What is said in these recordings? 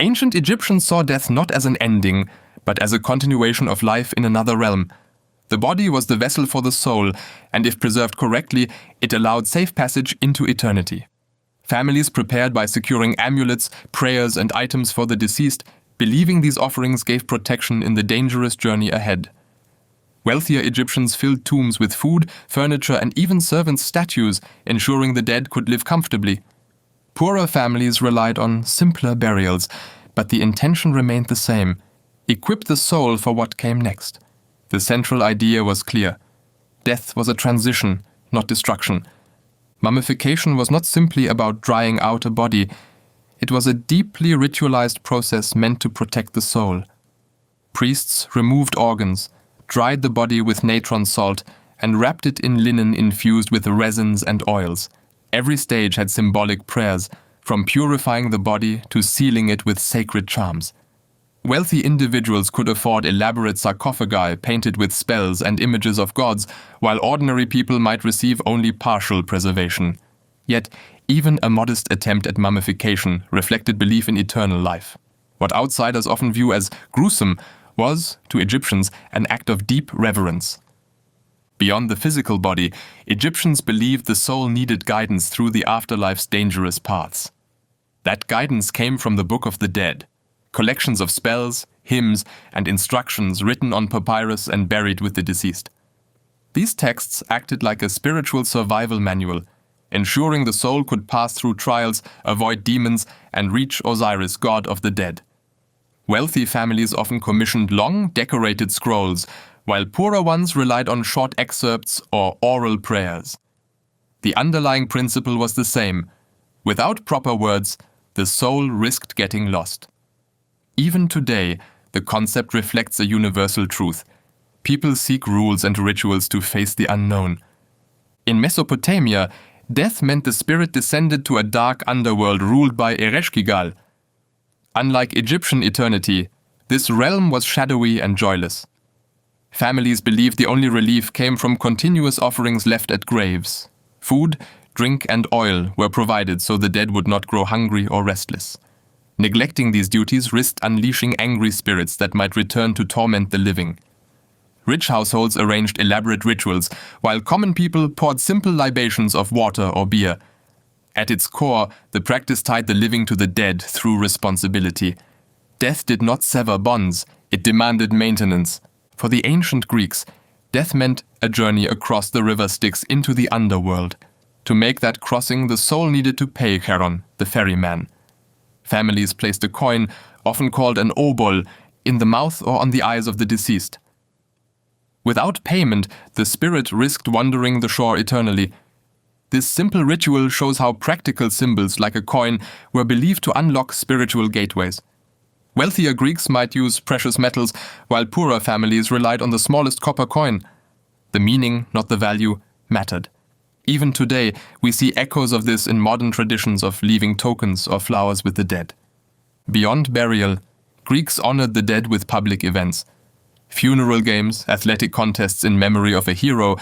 Ancient Egyptians saw death not as an ending, but as a continuation of life in another realm. The body was the vessel for the soul, and if preserved correctly, it allowed safe passage into eternity. Families prepared by securing amulets, prayers, and items for the deceased, believing these offerings gave protection in the dangerous journey ahead. Wealthier Egyptians filled tombs with food, furniture, and even servants' statues, ensuring the dead could live comfortably. Poorer families relied on simpler burials, but the intention remained the same: equip the soul for what came next. The central idea was clear. Death was a transition, not destruction. Mummification was not simply about drying out a body. It was a deeply ritualized process meant to protect the soul. Priests removed organs, dried the body with natron salt, and wrapped it in linen infused with resins and oils. Every stage had symbolic prayers, from purifying the body to sealing it with sacred charms. Wealthy individuals could afford elaborate sarcophagi painted with spells and images of gods, while ordinary people might receive only partial preservation. Yet, even a modest attempt at mummification reflected belief in eternal life. What outsiders often view as gruesome was, to Egyptians, an act of deep reverence. Beyond the physical body, Egyptians believed the soul needed guidance through the afterlife's dangerous paths. That guidance came from the Book of the Dead, collections of spells, hymns, and instructions written on papyrus and buried with the deceased. These texts acted like a spiritual survival manual, ensuring the soul could pass through trials, avoid demons, and reach Osiris, god of the dead. Wealthy families often commissioned long, decorated scrolls, while poorer ones relied on short excerpts or oral prayers. The underlying principle was the same: without proper words, the soul risked getting lost. Even today, the concept reflects a universal truth. People seek rules and rituals to face the unknown. In Mesopotamia, death meant the spirit descended to a dark underworld ruled by Ereshkigal. Unlike Egyptian eternity, this realm was shadowy and joyless. Families believed the only relief came from continuous offerings left at graves. Food, drink, and oil were provided so the dead would not grow hungry or restless. Neglecting these duties risked unleashing angry spirits that might return to torment the living. Rich households arranged elaborate rituals, while common people poured simple libations of water or beer. At its core, the practice tied the living to the dead through responsibility. Death did not sever bonds, it demanded maintenance. For the ancient Greeks, death meant a journey across the River Styx into the underworld. To make that crossing, the soul needed to pay Charon, the ferryman. Families placed a coin, often called an obol, in the mouth or on the eyes of the deceased. Without payment, the spirit risked wandering the shore eternally. This simple ritual shows how practical symbols like a coin were believed to unlock spiritual gateways. Wealthier Greeks might use precious metals, while poorer families relied on the smallest copper coin. The meaning, not the value, mattered. Even today, we see echoes of this in modern traditions of leaving tokens or flowers with the dead. Beyond burial, Greeks honored the dead with public events. Funeral games, athletic contests in memory of a hero,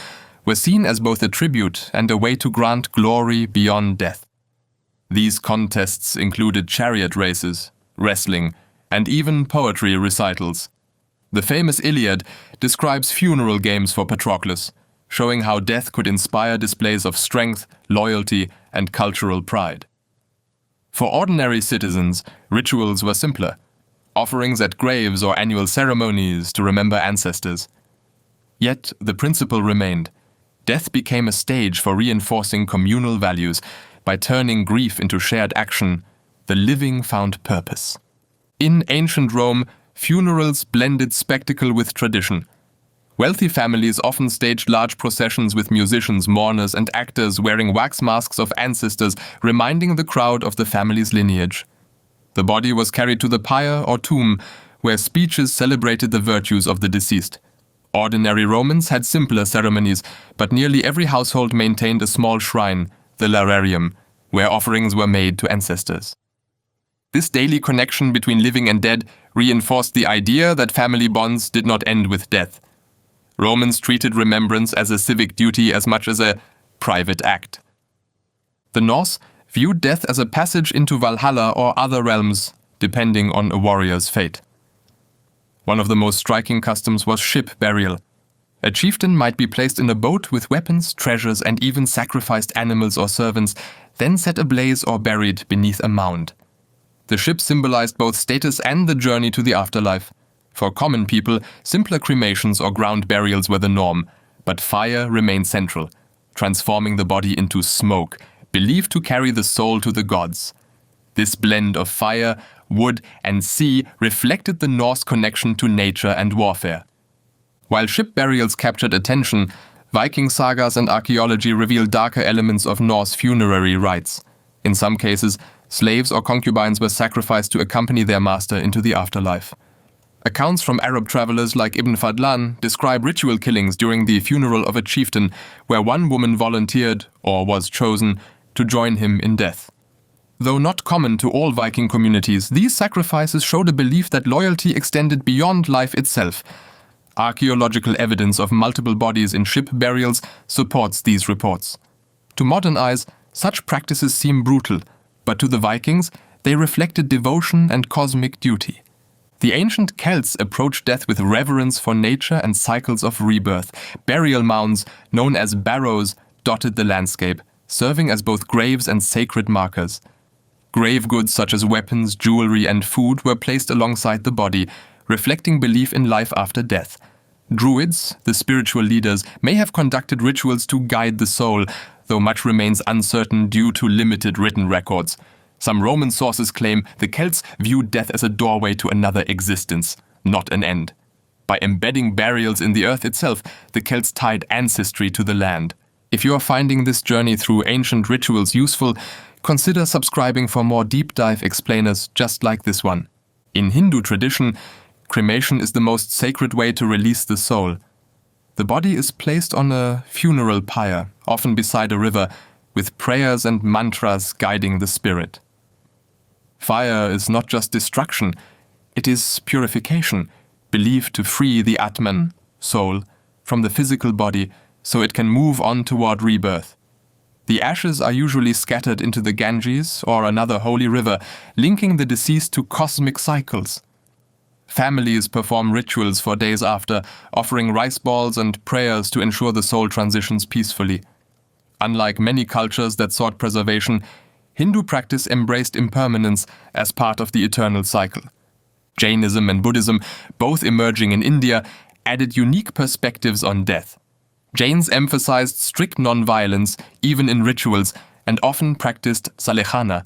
were seen as both a tribute and a way to grant glory beyond death. These contests included chariot races, wrestling, and even poetry recitals. The famous Iliad describes funeral games for Patroclus, showing how death could inspire displays of strength, loyalty, and cultural pride. For ordinary citizens, rituals were simpler: offerings at graves or annual ceremonies to remember ancestors. Yet the principle remained. Death became a stage for reinforcing communal values. By turning grief into shared action, the living found purpose. In ancient Rome, funerals blended spectacle with tradition. Wealthy families often staged large processions with musicians, mourners, and actors wearing wax masks of ancestors, reminding the crowd of the family's lineage. The body was carried to the pyre or tomb, where speeches celebrated the virtues of the deceased. Ordinary Romans had simpler ceremonies, but nearly every household maintained a small shrine, the lararium, where offerings were made to ancestors. This daily connection between living and dead reinforced the idea that family bonds did not end with death. Romans treated remembrance as a civic duty as much as a private act. The Norse viewed death as a passage into Valhalla or other realms, depending on a warrior's fate. One of the most striking customs was ship burial. A chieftain might be placed in a boat with weapons, treasures, and even sacrificed animals or servants, then set ablaze or buried beneath a mound. The ship symbolized both status and the journey to the afterlife. For common people, simpler cremations or ground burials were the norm, but fire remained central, transforming the body into smoke, believed to carry the soul to the gods. This blend of fire, wood, and sea reflected the Norse connection to nature and warfare. While ship burials captured attention, Viking sagas and archaeology reveal darker elements of Norse funerary rites. In some cases, slaves or concubines were sacrificed to accompany their master into the afterlife. Accounts from Arab travelers like Ibn Fadlan describe ritual killings during the funeral of a chieftain, where one woman volunteered, or was chosen, to join him in death. Though not common to all Viking communities, these sacrifices showed a belief that loyalty extended beyond life itself. Archaeological evidence of multiple bodies in ship burials supports these reports. To modern eyes, such practices seem brutal, but to the Vikings, they reflected devotion and cosmic duty. The ancient Celts approached death with reverence for nature and cycles of rebirth. Burial mounds, known as barrows, dotted the landscape, serving as both graves and sacred markers. Grave goods such as weapons, jewelry, and food were placed alongside the body, reflecting belief in life after death. Druids, the spiritual leaders, may have conducted rituals to guide the soul, though much remains uncertain due to limited written records. Some Roman sources claim the Celts viewed death as a doorway to another existence, not an end. By embedding burials in the earth itself, the Celts tied ancestry to the land. If you are finding this journey through ancient rituals useful, consider subscribing for more deep dive explainers just like this one. In Hindu tradition, cremation is the most sacred way to release the soul. The body is placed on a funeral pyre, often beside a river, with prayers and mantras guiding the spirit. Fire is not just destruction, it is purification, believed to free the Atman, soul, from the physical body so it can move on toward rebirth. The ashes are usually scattered into the Ganges or another holy river, linking the deceased to cosmic cycles. Families perform rituals for days after, offering rice balls and prayers to ensure the soul transitions peacefully. Unlike many cultures that sought preservation, Hindu practice embraced impermanence as part of the eternal cycle. Jainism and Buddhism, both emerging in India, added unique perspectives on death. Jains emphasized strict non-violence, even in rituals, and often practiced salehana,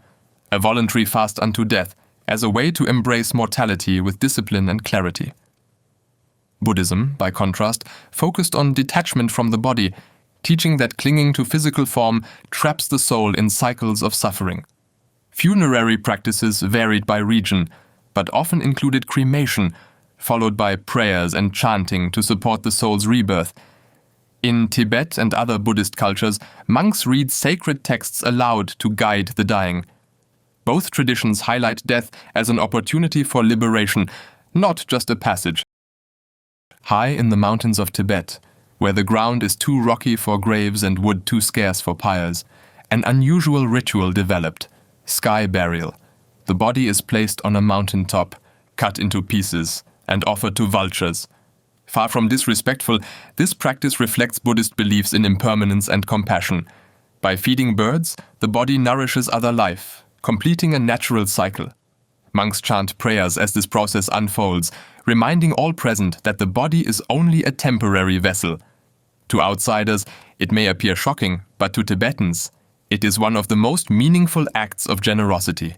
a voluntary fast unto death, as a way to embrace mortality with discipline and clarity. Buddhism, by contrast, focused on detachment from the body, teaching that clinging to physical form traps the soul in cycles of suffering. Funerary practices varied by region, but often included cremation, followed by prayers and chanting to support the soul's rebirth. In Tibet and other Buddhist cultures, monks read sacred texts aloud to guide the dying. Both traditions highlight death as an opportunity for liberation, not just a passage. High in the mountains of Tibet, where the ground is too rocky for graves and wood too scarce for pyres, an unusual ritual developed: sky burial. The body is placed on a mountain top, cut into pieces, and offered to vultures. Far from disrespectful, this practice reflects Buddhist beliefs in impermanence and compassion. By feeding birds, the body nourishes other life, completing a natural cycle. Monks chant prayers as this process unfolds, reminding all present that the body is only a temporary vessel. To outsiders, it may appear shocking, but to Tibetans, it is one of the most meaningful acts of generosity.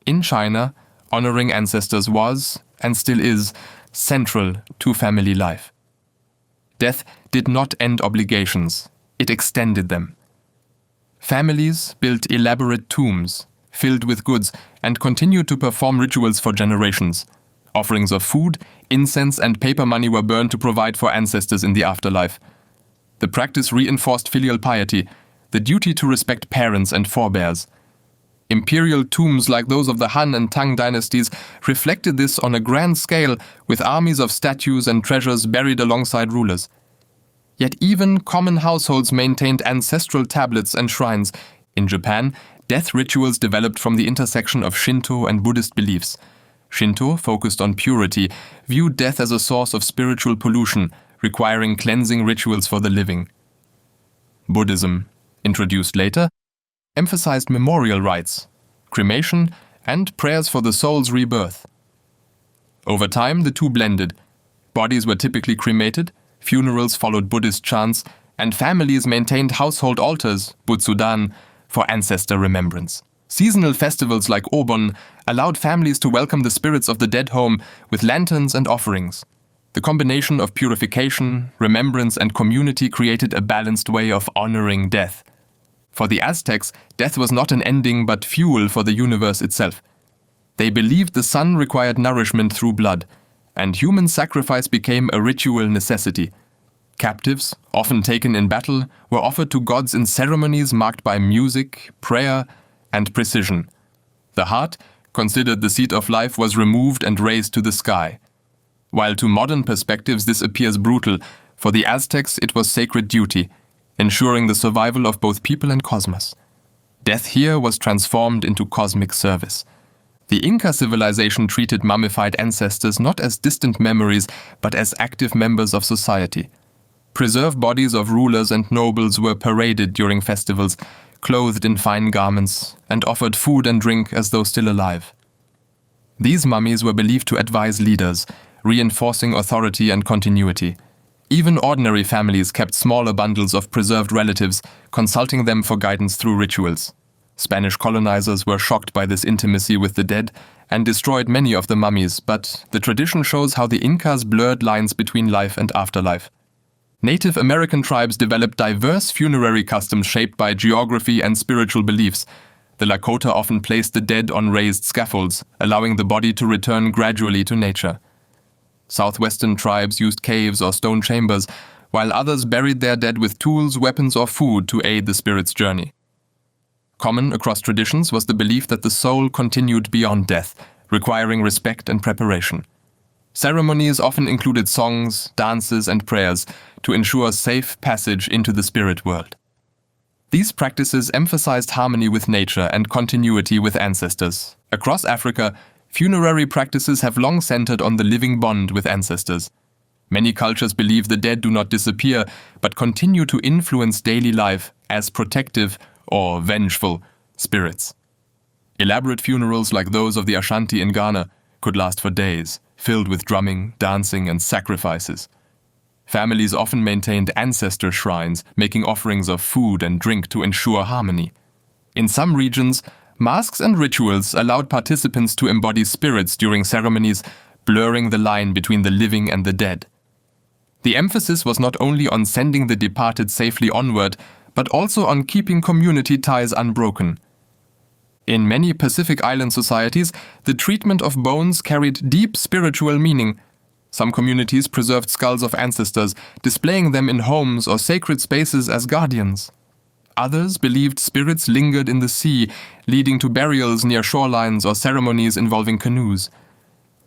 In China, honoring ancestors was, and still is, central to family life. Death did not end obligations, it extended them. Families built elaborate tombs, filled with goods, and continued to perform rituals for generations. Offerings of food, incense, and paper money were burned to provide for ancestors in the afterlife. The practice reinforced filial piety, the duty to respect parents and forebears. Imperial tombs like those of the Han and Tang dynasties reflected this on a grand scale, with armies of statues and treasures buried alongside rulers. Yet even common households maintained ancestral tablets and shrines. In Japan, Death rituals developed from the intersection of Shinto and Buddhist beliefs. Shinto, focused on purity, viewed death as a source of spiritual pollution, requiring cleansing rituals for the living. Buddhism, introduced later, emphasized memorial rites, cremation, and prayers for the soul's rebirth. Over time, the two blended. Bodies were typically cremated, funerals followed Buddhist chants, and families maintained household altars, butsudan, for ancestor remembrance. Seasonal festivals like Obon allowed families to welcome the spirits of the dead home with lanterns and offerings. The combination of purification, remembrance, and community created a balanced way of honoring death. For the Aztecs, death was not an ending but fuel for the universe itself. They believed the sun required nourishment through blood, and human sacrifice became a ritual necessity. Captives, often taken in battle, were offered to gods in ceremonies marked by music, prayer, and precision. The heart, considered the seat of life, was removed and raised to the sky. While to modern perspectives this appears brutal, for the Aztecs it was sacred duty, ensuring the survival of both people and cosmos. Death here was transformed into cosmic service. The Inca civilization treated mummified ancestors not as distant memories, but as active members of society. Preserved bodies of rulers and nobles were paraded during festivals, clothed in fine garments, and offered food and drink as though still alive. These mummies were believed to advise leaders, reinforcing authority and continuity. Even ordinary families kept smaller bundles of preserved relatives, consulting them for guidance through rituals. Spanish colonizers were shocked by this intimacy with the dead and destroyed many of the mummies, but the tradition shows how the Incas blurred lines between life and afterlife. Native American tribes developed diverse funerary customs shaped by geography and spiritual beliefs. The Lakota often placed the dead on raised scaffolds, allowing the body to return gradually to nature. Southwestern tribes used caves or stone chambers, while others buried their dead with tools, weapons, or food to aid the spirit's journey. Common across traditions was the belief that the soul continued beyond death, requiring respect and preparation. Ceremonies often included songs, dances, and prayers to ensure safe passage into the spirit world. These practices emphasized harmony with nature and continuity with ancestors. Across Africa, funerary practices have long centered on the living bond with ancestors. Many cultures believe the dead do not disappear, but continue to influence daily life as protective or vengeful spirits. Elaborate funerals like those of the Ashanti in Ghana could last for days, filled with drumming, dancing, and sacrifices. Families often maintained ancestor shrines, making offerings of food and drink to ensure harmony. In some regions, masks and rituals allowed participants to embody spirits during ceremonies, blurring the line between the living and the dead. The emphasis was not only on sending the departed safely onward, but also on keeping community ties unbroken. In many Pacific Island societies, the treatment of bones carried deep spiritual meaning. Some communities preserved skulls of ancestors, displaying them in homes or sacred spaces as guardians. Others believed spirits lingered in the sea, leading to burials near shorelines or ceremonies involving canoes.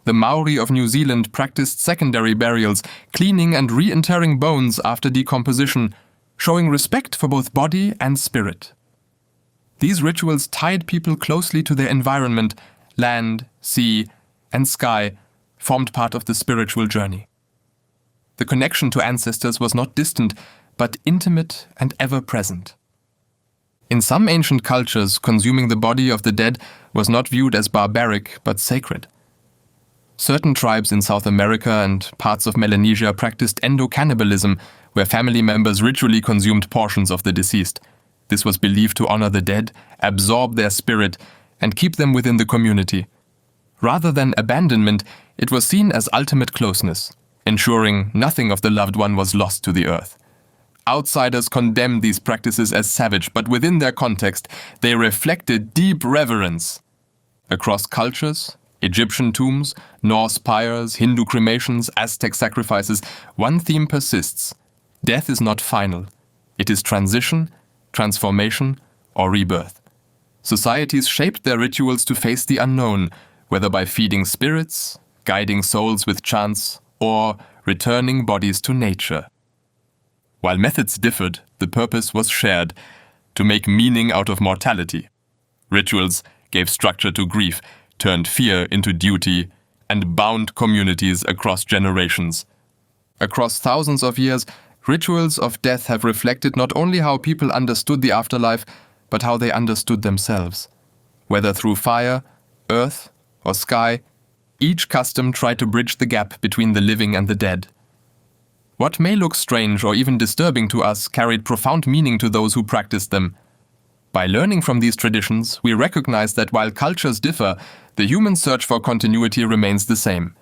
The Maori of New Zealand practiced secondary burials, cleaning and reinterring bones after decomposition, showing respect for both body and spirit. These rituals tied people closely to their environment. Land, sea, and sky formed part of the spiritual journey. The connection to ancestors was not distant, but intimate and ever-present. In some ancient cultures, consuming the body of the dead was not viewed as barbaric, but sacred. Certain tribes in South America and parts of Melanesia practiced endocannibalism, where family members ritually consumed portions of the deceased. This was believed to honor the dead, absorb their spirit, and keep them within the community. Rather than abandonment, it was seen as ultimate closeness, ensuring nothing of the loved one was lost to the earth. Outsiders condemned these practices as savage, but within their context, they reflected deep reverence. Across cultures, Egyptian tombs, Norse pyres, Hindu cremations, Aztec sacrifices, one theme persists. Death is not final. It is transition, transformation, or rebirth. Societies shaped their rituals to face the unknown, whether by feeding spirits, guiding souls with chants, or returning bodies to nature. While methods differed, the purpose was shared: to make meaning out of mortality. Rituals gave structure to grief, turned fear into duty, and bound communities across generations. Across thousands of years, rituals of death have reflected not only how people understood the afterlife, but how they understood themselves. Whether through fire, earth, or sky, each custom tried to bridge the gap between the living and the dead. What may look strange or even disturbing to us carried profound meaning to those who practiced them. By learning from these traditions, we recognize that while cultures differ, the human search for continuity remains the same.